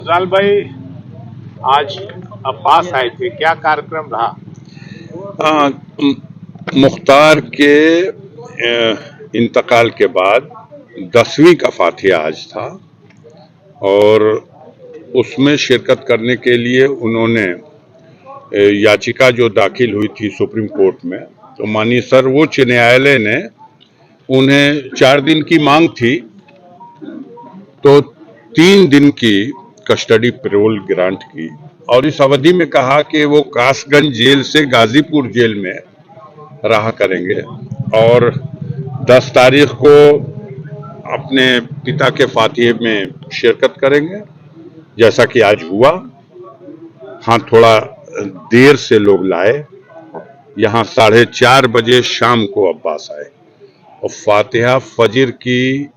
लाल भाई, आज अब्बास आए थे, क्या कार्यक्रम रहा? मुख्तार के इंतकाल के बाद 10वीं का फातिहा आज था और उसमें शिरकत करने के लिए उन्होंने याचिका जो दाखिल हुई थी सुप्रीम कोर्ट में, तो माननीय सर्वोच्च न्यायालय ने उन्हें 4 दिन की मांग थी, तो 3 दिन की कस्टडी पैरोल ग्रांट की और इस अवधि में कहा कि वो कासगंज जेल से गाजीपुर जेल में रहा करेंगे और 10 तारीख को अपने पिता के फातिहे में शिरकत करेंगे, जैसा कि आज हुआ। हाँ, थोड़ा देर से लोग लाए, यहाँ 4:30 बजे शाम को अब्बास आए और फातिहा फजर की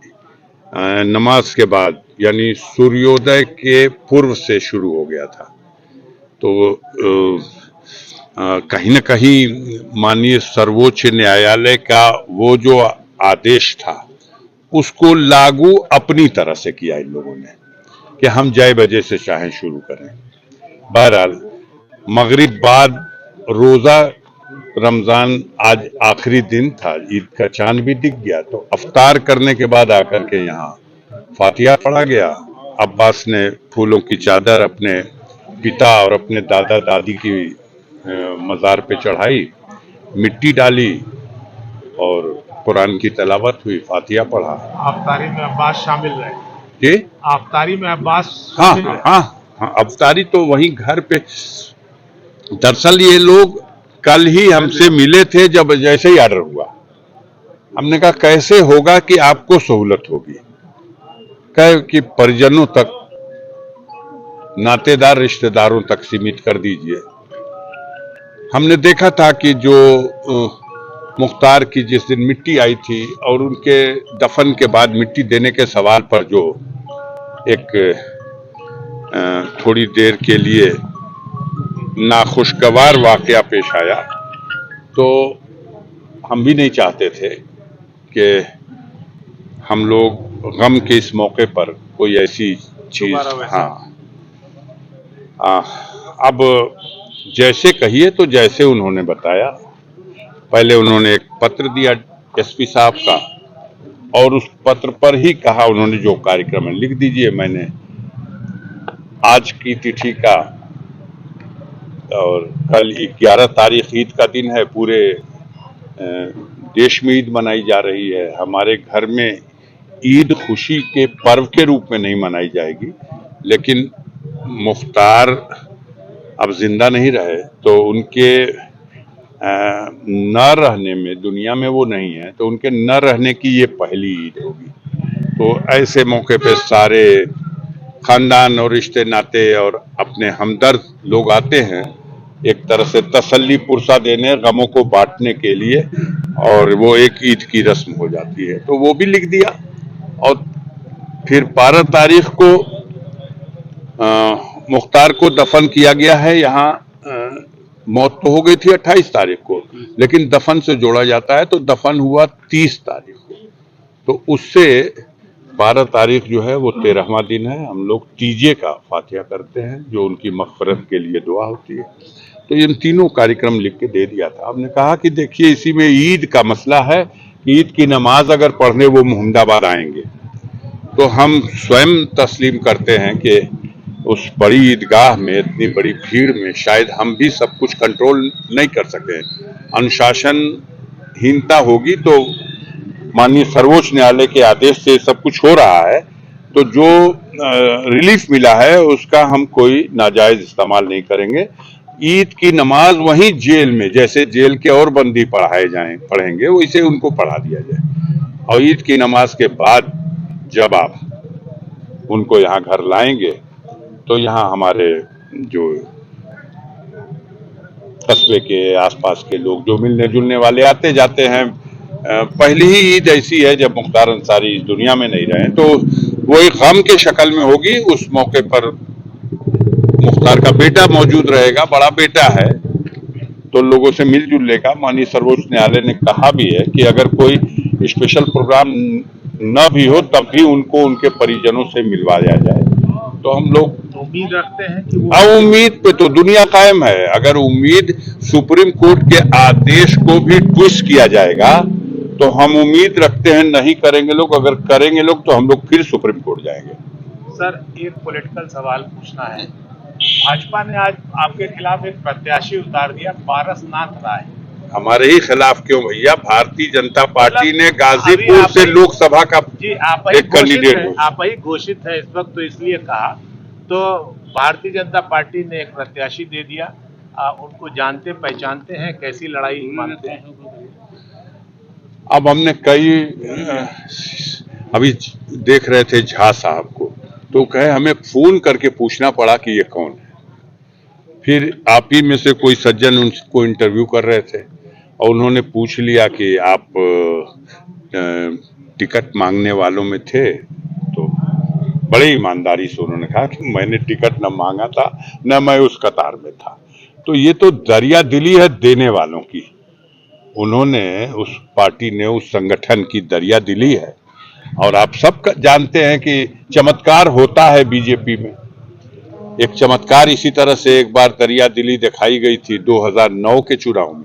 नमाज के बाद यानी सूर्योदय के पूर्व से शुरू हो गया था। तो कहीं न कहीं माननीय सर्वोच्च न्यायालय का वो जो आदेश था उसको लागू अपनी तरह से किया इन लोगों ने कि हम जय बजे से चाहें शुरू करें। बहरहाल मगरिब बाद रोजा रमजान आज आखिरी दिन था, ईद का चांद भी दिख गया, तो अफ्तार करने के बाद आकर के यहाँ फातिहा पढ़ा गया। अब्बास ने फूलों की चादर अपने पिता और अपने दादा दादी की मज़ार पे चढ़ाई, मिट्टी डाली और कुरान की तलावत हुई, फातिहा पढ़ा। अफ्तारी में अब्बास शामिल रहे? जी, अफ्तारी में अब्बास हाँ शामिल रहे? हाँ, अफ्तारी तो वहीं घर पे। दरअसल ये लोग कल ही हमसे मिले थे, जब जैसे ही ऑर्डर हुआ हमने कहा कैसे होगा कि आपको सहूलत होगी, कहे कि परिजनों तक, नातेदार रिश्तेदारों तक सीमित कर दीजिए। हमने देखा था कि जो मुख्तार की जिस दिन मिट्टी आई थी और उनके दफन के बाद मिट्टी देने के सवाल पर जो एक थोड़ी देर के लिए नाखुशगवार वाकया पेश आया, तो हम भी नहीं चाहते थे कि हम लोग गम के इस मौके पर कोई ऐसी चीज। हाँ, अब जैसे कहिए तो जैसे उन्होंने बताया, पहले उन्होंने एक पत्र दिया एसपी साहब का और उस पत्र पर ही कहा उन्होंने जो कार्यक्रम है लिख दीजिए। मैंने आज की तिथि का और कल 11 तारीख ईद का दिन है, पूरे देश में ईद मनाई जा रही है। हमारे घर में ईद खुशी के पर्व के रूप में नहीं मनाई जाएगी, लेकिन मुख्तार अब जिंदा नहीं रहे तो उनके न रहने में, दुनिया में वो नहीं है, तो उनके न रहने की ये पहली ईद होगी। तो ऐसे मौके पे सारे खानदान और रिश्ते नाते और अपने हमदर्द लोग आते हैं, एक तरह से तसल्ली पुरसा देने, गमों को बांटने के लिए, और वो एक ईद की रस्म हो जाती है। तो वो भी लिख दिया और फिर 12 तारीख को मुख्तार को दफन किया गया है। यहाँ मौत तो हो गई थी 28 तारीख को, लेकिन दफन से जोड़ा जाता है तो दफन हुआ 30 तारीख को, तो उससे 12 तारीख जो है वो 13वां दिन है। हम लोग तीजे का फातिहा करते हैं जो उनकी मग़फ़िरत के लिए दुआ होती है। तो इन तीनों कार्यक्रम लिख के दे दिया था। हमने कहा कि देखिए इसी में ईद का मसला है, ईद की नमाज अगर पढ़ने वो मोहम्मदाबाद आएंगे तो हम स्वयं तस्लीम करते हैं कि उस बड़ी ईदगाह में इतनी बड़ी भीड़ में शायद हम भी सब कुछ कंट्रोल नहीं कर सके, अनुशासनहीनता होगी। तो माननीय सर्वोच्च न्यायालय के आदेश से सब कुछ हो रहा है, तो जो रिलीफ मिला है उसका हम कोई नाजायज इस्तेमाल नहीं करेंगे। ईद की नमाज वहीं जेल में, जैसे जेल के और बंदी पढ़ेंगे वैसे उनको पढ़ा दिया जाए, और ईद की नमाज के बाद जब आप उनको यहाँ घर लाएंगे तो यहाँ हमारे जो कस्बे के आसपास के लोग जो मिलने जुलने वाले आते जाते हैं, पहली ही ईद ऐसी है जब मुख्तार अंसारी इस दुनिया में नहीं रहे, तो वो एक गम के शक्ल में होगी। उस मौके पर मुख्तार का बेटा मौजूद रहेगा, बड़ा बेटा है, तो लोगों से मिलजुल लेगा। माननीय सर्वोच्च न्यायालय ने कहा भी है कि अगर कोई स्पेशल प्रोग्राम न भी हो तब भी उनको उनके परिजनों से मिलवाया जाए। तो हम लोग उम्मीद रखते हैं कि वो उम्मीद पे तो दुनिया कायम है। अगर उम्मीद सुप्रीम कोर्ट के आदेश को भी ट्विस्ट किया जाएगा तो हम उम्मीद रखते हैं नहीं करेंगे लोग, अगर करेंगे लोग तो हम लोग फिर सुप्रीम कोर्ट जाएंगे। सर, एक पॉलिटिकल सवाल पूछना है। भाजपा ने आज आपके खिलाफ एक प्रत्याशी उतार दिया, पारसनाथ राय। हमारे ही खिलाफ क्यों भैया? भारतीय जनता पार्टी ने अभी गाजीपुर आप से ही- लोकसभा का जी, आप ही एक कैंडिडेट घोषित है, आप ही घोषित है इस वक्त, तो इसलिए कहा। तो भारतीय जनता पार्टी ने एक प्रत्याशी दे दिया, उनको जानते पहचानते हैं, कैसी लड़ाई मानते हैं? अब हमने कई अभी देख रहे थे झा साहब को, तो कहे हमें फोन करके पूछना पड़ा कि ये कौन है। फिर आप ही में से कोई सज्जन उनको इंटरव्यू कर रहे थे और उन्होंने पूछ लिया कि आप टिकट मांगने वालों में थे, तो बड़ी ईमानदारी से उन्होंने कहा कि मैंने टिकट न मांगा था, न मैं उस कतार में था। तो ये तो दरिया दिली है देने वालों की। उन्होंने उस पार्टी ने उस संगठन की दरिया दिली है। और आप सब जानते हैं कि चमत्कार होता है बीजेपी में। एक चमत्कार इसी तरह से एक बार दरिया दिली दिखाई गई थी 2009 के चुनाव में,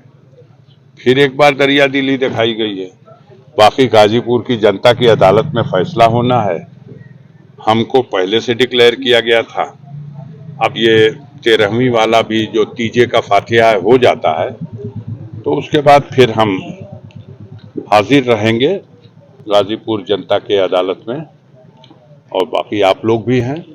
फिर एक बार दरिया दिली दिखाई गई है। बाकी गाजीपुर की जनता की अदालत में फैसला होना है। हमको पहले से डिक्लेयर किया गया था। अब ये 13वीं वाला भी जो तीजे का फातिहा हो जाता है तो उसके बाद फिर हम हाजिर रहेंगे गाजीपुर जनता के अदालत में, और बाकी आप लोग भी हैं।